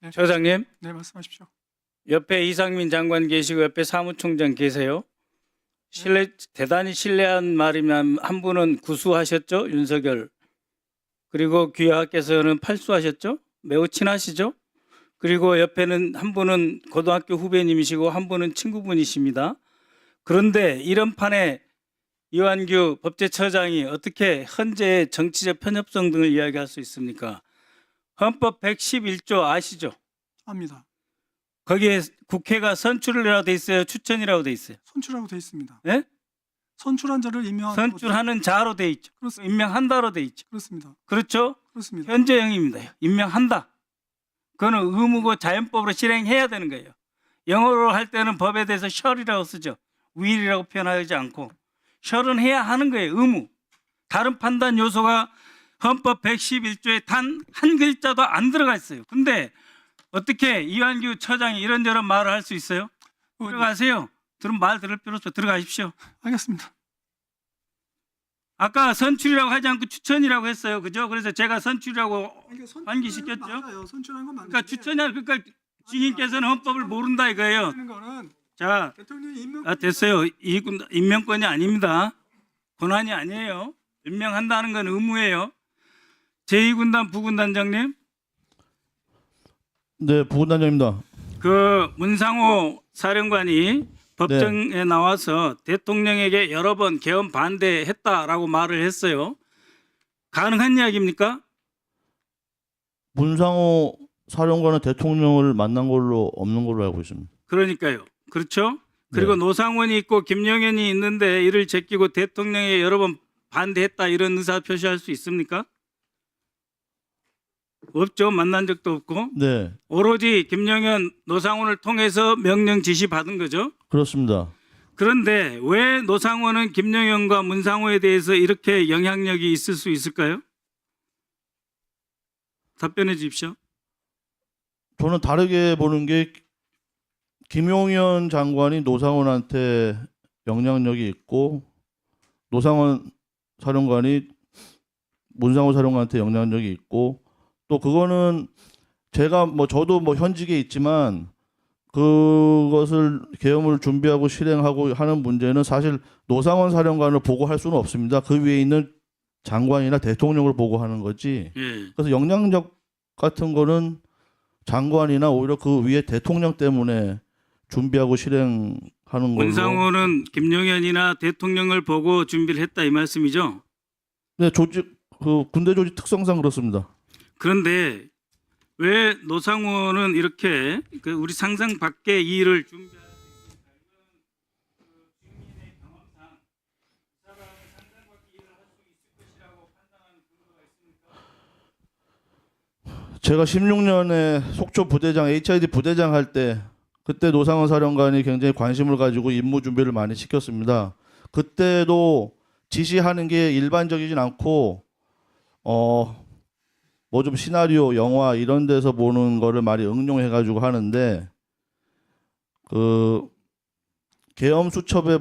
네. 처장님, 네, 말씀하십시오. 옆에 이상민 장관 계시고 옆에 사무총장 계세요. 대단히 신뢰한 말이면 한 분은 구수하셨죠, 윤석열. 그리고 귀하께서는 팔수하셨죠. 매우 친하시죠. 그리고 옆에는 한 분은 고등학교 후배님이시고 한 분은 친구분이십니다. 그런데 이런 판에 이완규 법제처장이 어떻게 헌재의 정치적 편협성 등을 이야기할 수 있습니까? 헌법 111조 아시죠? 압니다. 거기에 국회가 선출이라고 돼 있어요? 추천이라고 돼 있어요? 선출하고 돼 있습니다. 예? 선출한 자를 임명하고 선출하는 자로 돼 있죠. 그렇습니다. 임명한다로 돼 있죠. 그렇습니다. 그렇죠? 그렇습니다. 현재형입니다. 임명한다. 그거는 의무고 자연법으로 실행해야 되는 거예요. 영어로 할 때는 법에 대해서 shall이라고 쓰죠. will이라고 표현하지 않고 shall은 해야 하는 거예요. 의무. 다른 판단 요소가 헌법 111조에 단 한 글자도 안 들어가 있어요. 근데 어떻게 이완규 처장이 이런저런 말을 할 수 있어요? 들어가세요. 말 들을 필요 없어. 들어가십시오. 알겠습니다. 아까 선출이라고 하지 않고 추천이라고 했어요. 그죠? 그래서 제가 선출이라고 환기시켰죠? 맞아요. 선출한 건 맞는데. 그러니까 추천이야. 그러니까 증인께서는 헌법을 모른다 이거예요. 하는 거는 자, 대통령이 임명. 됐어요. 임명권이 아닙니다. 권한이 아니에요. 임명한다는 건 의무예요. 제2군단 부군단장님, 네, 부군단장입니다. 그 문상호 사령관이 법정에 나와서 대통령에게 여러 번 개헌 반대했다라고 말을 했어요. 가능한 이야기입니까? 문상호 사령관은 대통령을 만난 걸로 없는 걸로 알고 있습니다. 그러니까요. 그렇죠? 그리고 네. 노상원이 있고 김영현이 있는데 이를 제끼고 대통령에 여러 번 반대했다 이런 의사 표시할 수 있습니까? 없죠. 만난 적도 없고. 네, 오로지 김영현, 노상원을 통해서 명령 지시 받은 거죠. 그렇습니다. 그런데 왜 노상원은 김영현과 문상호에 대해서 이렇게 영향력이 있을 수 있을까요? 답변해 주십시오. 저는 다르게 보는 게 김용현 장관이 노상원한테 영향력이 있고 노상원 사령관이 문상호 사령관한테 영향력이 있고 또 그거는 제가 저도 현직에 있지만 그것을 계엄을 준비하고 실행하고 하는 문제는 사실 노상원 사령관을 보고 할 수는 없습니다. 그 위에 있는 장관이나 대통령을 보고 하는 거지. 예. 그래서 영향력 같은 거는 장관이나 오히려 그 위에 대통령 때문에 준비하고 실행하는 걸로. 문상호는 김영현이나 대통령을 보고 준비를 했다 이 말씀이죠. 네, 군대 조직 특성상 그렇습니다. 그런데 왜 노상호는 이렇게 우리 상상 밖의 일을 준비할 수 있을까? 이건 증인의 경험상 이 사람은 상상 밖의 일을 할 수 있을 것이라고 판단하는 근거가 있습니까? 제가 16년에 속초 부대장 HID 부대장 할 때 그때 노상원 사령관이 굉장히 관심을 가지고 임무 준비를 많이 시켰습니다. 그때도 지시하는 게 일반적이진 않고 좀 시나리오, 영화 이런 데서 보는 거를 많이 응용해 가지고 하는데 그 계엄 수첩에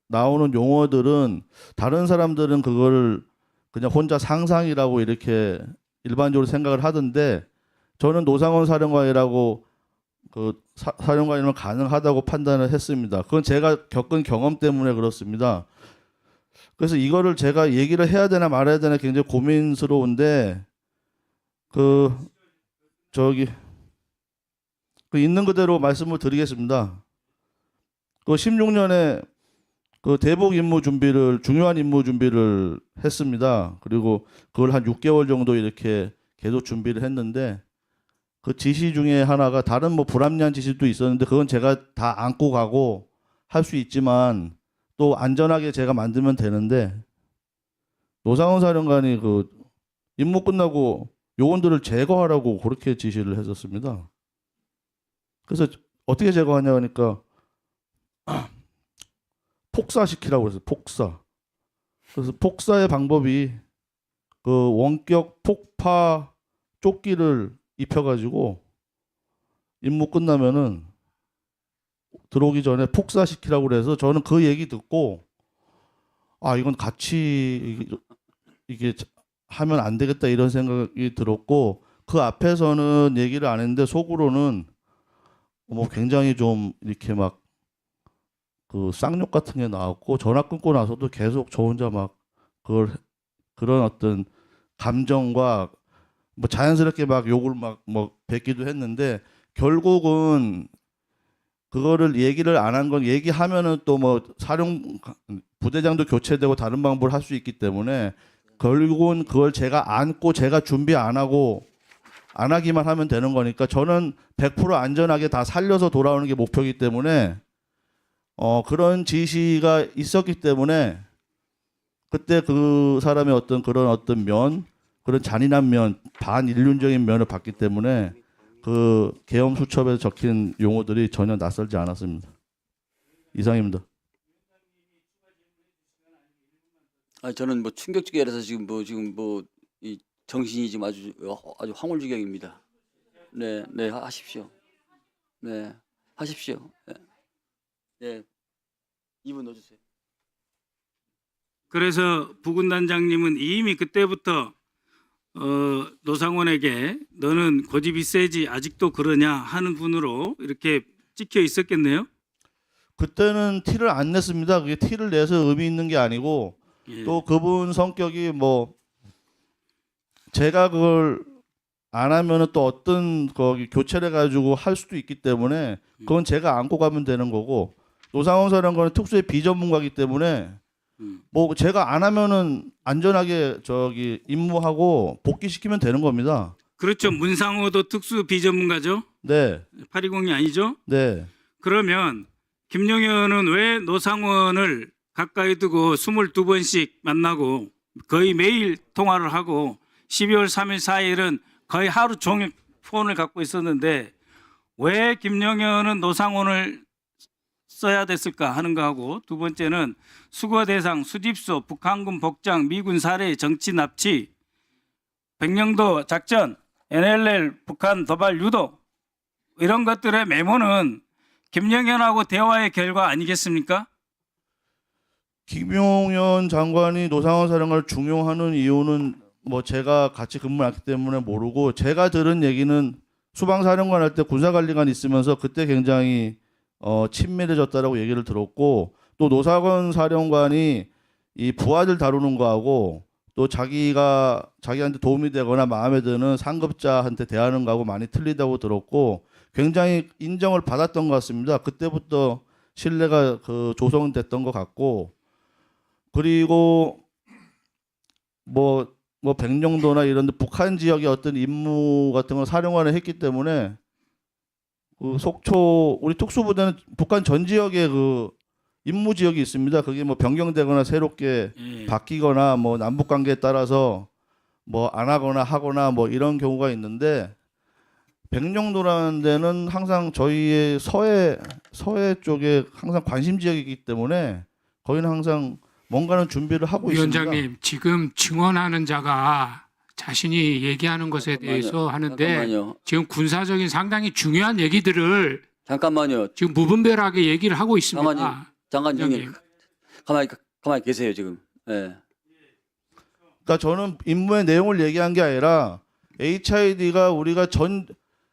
나오는 용어들은 다른 사람들은 그거를 그냥 혼자 상상이라고 이렇게 일반적으로 생각을 하던데 저는 노상원 사령관이라고 사령관이면 가능하다고 판단을 했습니다. 그건 제가 겪은 경험 때문에 그렇습니다. 그래서 이거를 제가 얘기를 해야 되나 말아야 되나 굉장히 고민스러운데 있는 그대로 말씀을 드리겠습니다. 16년에 대북 임무 준비를 중요한 임무 준비를 했습니다. 그리고 그걸 한 6개월 정도 이렇게 계속 준비를 했는데 그 지시 중에 하나가 다른 불합리한 지시도 있었는데 그건 제가 다 안고 가고 할 수 있지만 또 안전하게 제가 만들면 되는데 노상원 사령관이 임무 끝나고 요원들을 제거하라고 그렇게 지시를 했었습니다. 그래서 어떻게 제거하냐 하니까 폭사시키라고 그랬어요. 폭사. 그래서 폭사의 방법이 원격 폭파 조끼를 입혀가지고 임무 끝나면은 들어오기 전에 폭사시키라고 그래서 저는 그 얘기 듣고 이건 같이 이게 하면 안 되겠다 이런 생각이 들었고 그 앞에서는 얘기를 안 했는데 속으로는 뭐 굉장히 좀 이렇게 막 그 쌍욕 같은 게 나왔고 전화 끊고 나서도 계속 저 혼자 막 그런 어떤 감정과 뭐 자연스럽게 막 욕을 막 뭐 뱉기도 했는데 결국은 그거를 얘기를 안 한 건 얘기하면은 또 뭐 사령 부대장도 교체되고 다른 방법을 할 수 있기 때문에 결국은 그걸 제가 안고 제가 준비 안 하고 안 하기만 하면 되는 거니까 저는 100% 안전하게 다 살려서 돌아오는 게 목표이기 때문에 그런 지시가 있었기 때문에 그때 그 사람의 어떤 그런 어떤 그런 잔인한 반인륜적인 면을 봤기 때문에 그 계엄 수첩에 적힌 용어들이 전혀 낯설지 않았습니다. 이상입니다. 아, 저는 뭐 충격적이라서 지금 이 정신이 지금 아주 황홀지경입니다. 네, 네, 하십시오. 네, 하십시오. 네, 네. 2분 넣어주세요. 그래서 부군단장님은 이미 그때부터 노상원에게 너는 고집이 세지 아직도 그러냐 하는 분으로 이렇게 찍혀 있었겠네요. 그때는 티를 안 냈습니다. 그게 티를 내서 의미 있는 게 아니고 예. 또 그분 성격이 뭐 제가 그걸 안 하면은 또 어떤 거기 교체를 해가지고 할 수도 있기 때문에 그건 제가 안고 가면 되는 거고 노상원 사령관은 특수의 비전문가이기 때문에 뭐 제가 안 하면은 안전하게 임무하고 복귀시키면 되는 겁니다. 그렇죠. 문상호도 특수 비전문가죠. 네, 820이 아니죠. 네. 그러면 김용현은 왜 노상원을 가까이 두고 22번씩 만나고 거의 매일 통화를 하고 12월 3일 4일은 거의 하루 종일 폰을 갖고 있었는데 왜 김용현은 노상원을 써야 됐을까 하는 거하고 두 번째는 수거 대상, 수집소, 북한군 복장, 미군 사례, 정치 납치, 백령도 작전, NLL, 북한 도발 유도 이런 것들의 메모는 김영현하고 대화의 결과 아니겠습니까? 김용현 장관이 노상원 사령관을 중용하는 이유는 뭐 제가 같이 근무했기 때문에 모르고 제가 들은 얘기는 수방사령관 할 때 군사관리관 있으면서 그때 굉장히 친밀해졌다라고 얘기를 들었고 또 노상원 사령관이 이 부하들 다루는 거하고 또 자기한테 도움이 되거나 마음에 드는 상급자한테 대하는 거하고 많이 틀리다고 들었고 굉장히 인정을 받았던 것 같습니다. 그때부터 신뢰가 조성됐던 것 같고 그리고 뭐 백령도나 이런 데 북한 지역의 어떤 임무 같은 걸 사령관을 했기 때문에 그 속초 우리 특수부대는 북한 전 지역에 그 임무 지역이 있습니다. 그게 뭐 변경되거나 새롭게 바뀌거나 뭐 남북 관계에 따라서 뭐 안 하거나 하거나 뭐 이런 경우가 있는데 백령도라는 데는 항상 저희의 서해 쪽에 항상 관심 지역이기 때문에 거기는 항상 뭔가는 준비를 하고 있습니다. 위원장님, 지금 증언하는 자가 자신이 얘기하는 것에 대해서 하는데 잠깐만요. 지금 군사적인 상당히 중요한 얘기들을 잠깐만요. 지금 무분별하게 얘기를 하고 있습니다. 장관님, 위원장님. 가만히 계세요 지금. 예. 그러니까 저는 임무의 내용을 얘기한 게 아니라 HID가 우리가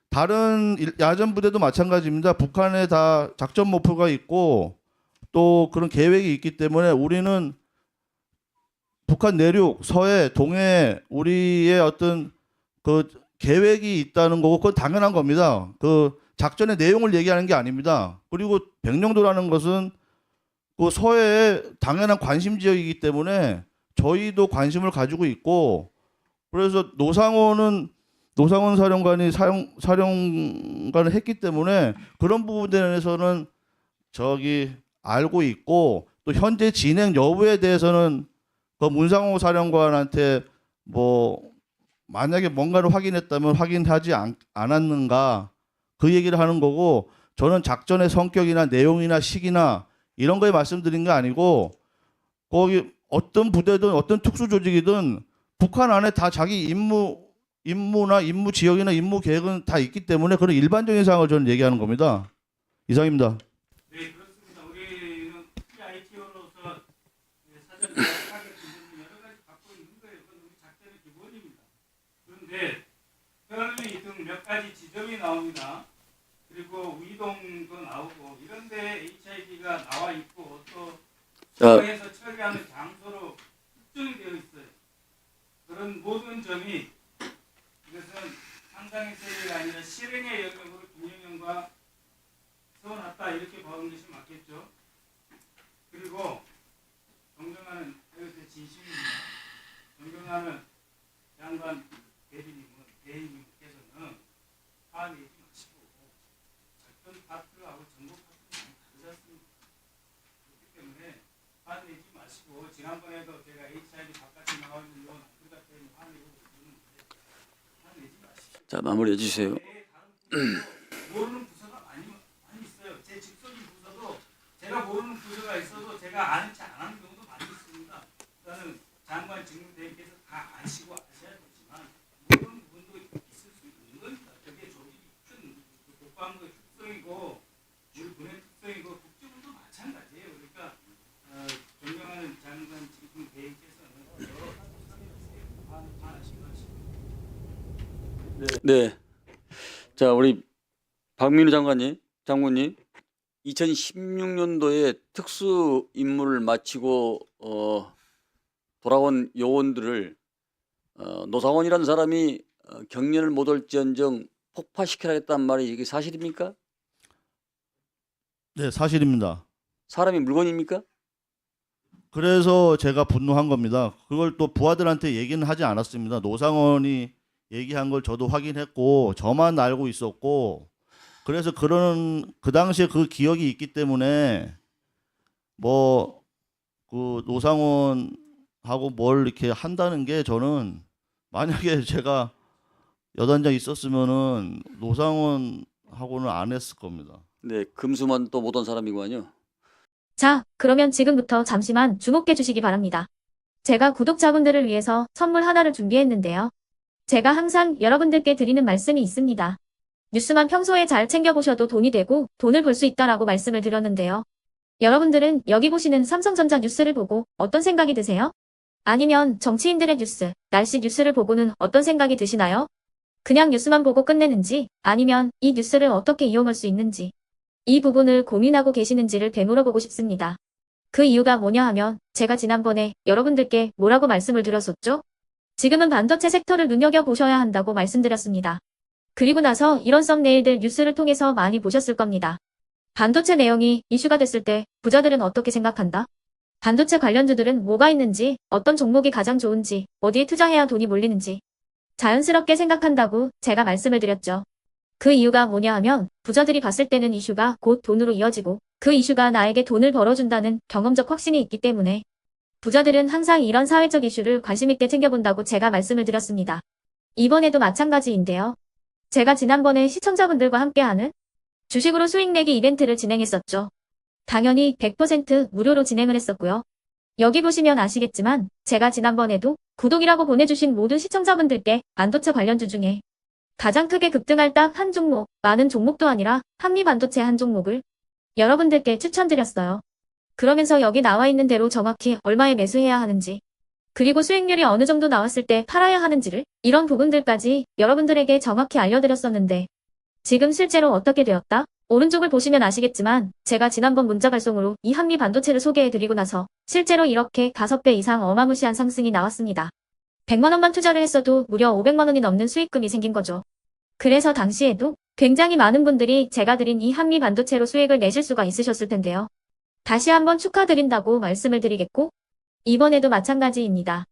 다른 야전 부대도 마찬가지입니다. 북한에 다 작전 목표가 있고 또 그런 계획이 있기 때문에 우리는 북한 내륙, 서해, 동해 우리의 어떤 그 계획이 있다는 거고 그건 당연한 겁니다. 그 작전의 내용을 얘기하는 게 아닙니다. 그리고 백령도라는 것은 그 서해의 당연한 관심 지역이기 때문에 저희도 관심을 가지고 있고 그래서 노상원 사령관이 사령관을 했기 때문에 그런 부분에 대해서는 알고 있고 또 현재 진행 여부에 대해서는 그 문상호 사령관한테 뭐 만약에 뭔가를 확인했다면 확인하지 않았는가 그 얘기를 하는 거고 저는 작전의 성격이나 내용이나 시기나 이런 거에 말씀드린 게 아니고 거기 어떤 부대든 어떤 특수 조직이든 북한 안에 다 자기 임무나 임무 지역이나 임무 계획은 다 있기 때문에 그런 일반적인 사항을 저는 얘기하는 겁니다. 이상입니다. 네, 그렇습니다. 우리는 PITO로서 사전 타겟 여러 가지 갖고 있는 거예요. 그건 우리 작전의 기본입니다. 그런데 몇 가지 지점이 나옵니다. 그리고 위동도 나오고 이런데 HID가 나와 있고 또 자, 해서 처리하는 장소로 특정이 되어 있어요. 그런 모든 점이 이것은 상상의 세계가 아니라 실행의 영역으로 김영현과 세워놨다 이렇게 보는 것이 맞겠죠. 그리고 존경하는 이것의 진심입니다. 존경하는 장관 대리님께서는 화내지 마시고 작전 파트하고 정보 파트는 다르지 않습니다. 그렇기 때문에 화내지 마시고 지난번에도 제가 HID 바깥에 나와 있는 요 남들 같은 화내고 그러는데 화내지 마시고 자 마무리해 주세요. 모르는 부서가 많이 있어요. 제 직속인 부서도 제가 모르는 부서가 있어도 제가 아는 체 안 하는 경우도 많이 있습니다. 그거는 장관 직무대행께서 다 아시고 아셔야 되지만 모르는 부분도 있을 수 있는 겁니다. 그게 조직이 큰 국방부의 특성이고 군의 특성이고 국제부도 마찬가지예요. 그러니까 존경하는 장관 직무대행께서는 여러 가지 화나신 것입니다. 네. 자 우리 박민우 장군님 2016년도에 특수 임무를 마치고 돌아온 요원들을 노상원이라는 사람이 경련을 못 올지언정 폭파시키라겠다는 말이 이게 사실입니까? 네, 사실입니다. 사람이 물건입니까? 그래서 제가 분노한 겁니다. 그걸 또 부하들한테 얘기는 하지 않았습니다. 노상원이 얘기한 걸 저도 확인했고 저만 알고 있었고 그래서 그 당시에 그 기억이 있기 때문에 뭐 그 노상원하고 뭘 이렇게 한다는 게 저는 만약에 제가 여단장 있었으면은 노상원하고는 안 했을 겁니다. 네, 금수만 또 못 온 사람이구만요. 자, 그러면 지금부터 잠시만 주목해 주시기 바랍니다. 제가 구독자분들을 위해서 선물 하나를 준비했는데요. 제가 항상 여러분들께 드리는 말씀이 있습니다. 뉴스만 평소에 잘 챙겨보셔도 돈이 되고 돈을 벌 수 있다라고 말씀을 드렸는데요. 여러분들은 여기 보시는 삼성전자 뉴스를 보고 어떤 생각이 드세요? 아니면 정치인들의 뉴스, 날씨 뉴스를 보고는 어떤 생각이 드시나요? 그냥 뉴스만 보고 끝내는지 아니면 이 뉴스를 어떻게 이용할 수 있는지 이 부분을 고민하고 계시는지를 되물어보고 싶습니다. 그 이유가 뭐냐 하면 제가 지난번에 여러분들께 뭐라고 말씀을 드렸었죠? 지금은 반도체 섹터를 눈여겨보셔야 한다고 말씀드렸습니다. 그리고 나서 이런 썸네일들 뉴스를 통해서 많이 보셨을 겁니다. 반도체 내용이 이슈가 됐을 때 부자들은 어떻게 생각한다? 반도체 관련주들은 뭐가 있는지, 어떤 종목이 가장 좋은지, 어디에 투자해야 돈이 몰리는지 자연스럽게 생각한다고 제가 말씀을 드렸죠. 그 이유가 뭐냐 하면 부자들이 봤을 때는 이슈가 곧 돈으로 이어지고 그 이슈가 나에게 돈을 벌어준다는 경험적 확신이 있기 때문에 부자들은 항상 이런 사회적 이슈를 관심 있게 챙겨본다고 제가 말씀을 드렸습니다. 이번에도 마찬가지인데요. 제가 지난번에 시청자분들과 함께하는 주식으로 수익 내기 이벤트를 진행했었죠. 당연히 100% 무료로 진행을 했었고요. 여기 보시면 아시겠지만 제가 지난번에도 구독이라고 보내주신 모든 시청자분들께 반도체 관련주 중에 가장 크게 급등할 딱 한 종목, 많은 종목도 아니라 한미반도체 한 종목을 여러분들께 추천드렸어요. 그러면서 여기 나와 있는 대로 정확히 얼마에 매수해야 하는지 그리고 수익률이 어느 정도 나왔을 때 팔아야 하는지를 이런 부분들까지 여러분들에게 정확히 알려드렸었는데 지금 실제로 어떻게 되었다? 오른쪽을 보시면 아시겠지만 제가 지난번 문자 발송으로 이 한미 반도체를 소개해드리고 나서 실제로 이렇게 5배 이상 어마무시한 상승이 나왔습니다. 100만 원만 투자를 했어도 무려 500만 원이 넘는 수익금이 생긴 거죠. 그래서 당시에도 굉장히 많은 분들이 제가 드린 이 한미 반도체로 수익을 내실 수가 있으셨을 텐데요. 다시 한번 축하드린다고 말씀을 드리겠고 이번에도 마찬가지입니다.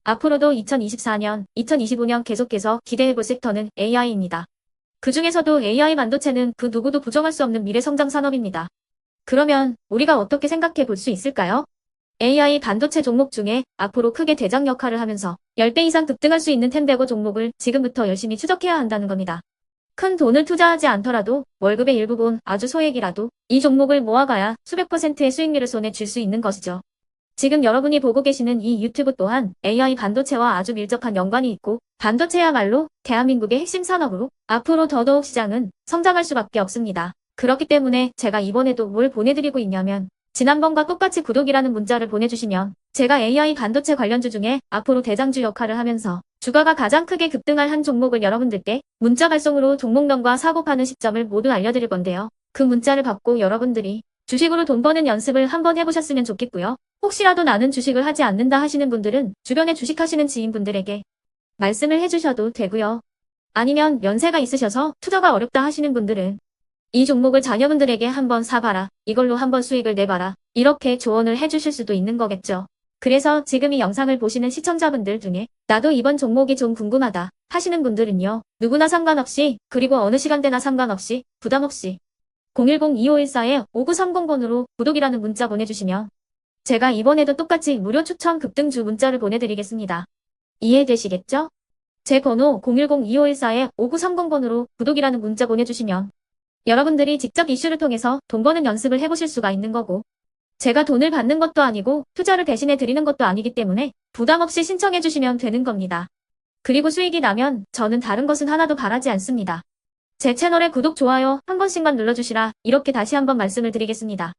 앞으로도 2024년, 2025년 계속해서 기대해볼 섹터는 AI입니다. 그 중에서도 AI 반도체는 그 누구도 부정할 수 없는 미래성장 산업입니다. 그러면 우리가 어떻게 생각해 볼 수 있을까요? AI 반도체 종목 중에 앞으로 크게 대장 역할을 하면서 10배 이상 급등할 수 있는 템베고 종목을 지금부터 열심히 추적해야 한다는 겁니다. 큰 돈을 투자하지 않더라도 월급의 일부분 아주 소액이라도 이 종목을 모아가야 수백 %의 수익률을 손에 쥘 수 있는 것이죠. 지금 여러분이 보고 계시는 이 유튜브 또한 AI 반도체와 아주 밀접한 연관이 있고 반도체야말로 대한민국의 핵심 산업으로 앞으로 더더욱 시장은 성장할 수밖에 없습니다. 그렇기 때문에 제가 이번에도 뭘 보내드리고 있냐면 지난번과 똑같이 구독이라는 문자를 보내주시면 제가 AI 반도체 관련주 중에 앞으로 대장주 역할을 하면서 주가가 가장 크게 급등할 한 종목을 여러분들께 문자 발송으로 종목명과 사고 파는 시점을 모두 알려드릴 건데요. 그 문자를 받고 여러분들이 주식으로 돈 버는 연습을 한번 해보셨으면 좋겠고요. 혹시라도 나는 주식을 하지 않는다 하시는 분들은 주변에 주식하시는 지인분들에게 말씀을 해주셔도 되고요. 아니면 연세가 있으셔서 투자가 어렵다 하시는 분들은 이 종목을 자녀분들에게 한번 사봐라. 이걸로 한번 수익을 내봐라. 이렇게 조언을 해주실 수도 있는 거겠죠. 그래서 지금 이 영상을 보시는 시청자분들 중에 나도 이번 종목이 좀 궁금하다 하시는 분들은요. 누구나 상관없이 그리고 어느 시간대나 상관없이 부담 없이 010-2514-5930번으로 구독이라는 문자 보내주시면 제가 이번에도 똑같이 무료 추천 급등주 문자를 보내드리겠습니다. 이해되시겠죠? 제 번호 010-2514-5930번으로 구독이라는 문자 보내주시면 여러분들이 직접 이슈를 통해서 돈 버는 연습을 해보실 수가 있는 거고 제가 돈을 받는 것도 아니고 투자를 대신해 드리는 것도 아니기 때문에 부담 없이 신청해 주시면 되는 겁니다. 그리고 수익이 나면 저는 다른 것은 하나도 바라지 않습니다. 제 채널에 구독, 좋아요 한 번씩만 눌러주시라 이렇게 다시 한번 말씀을 드리겠습니다.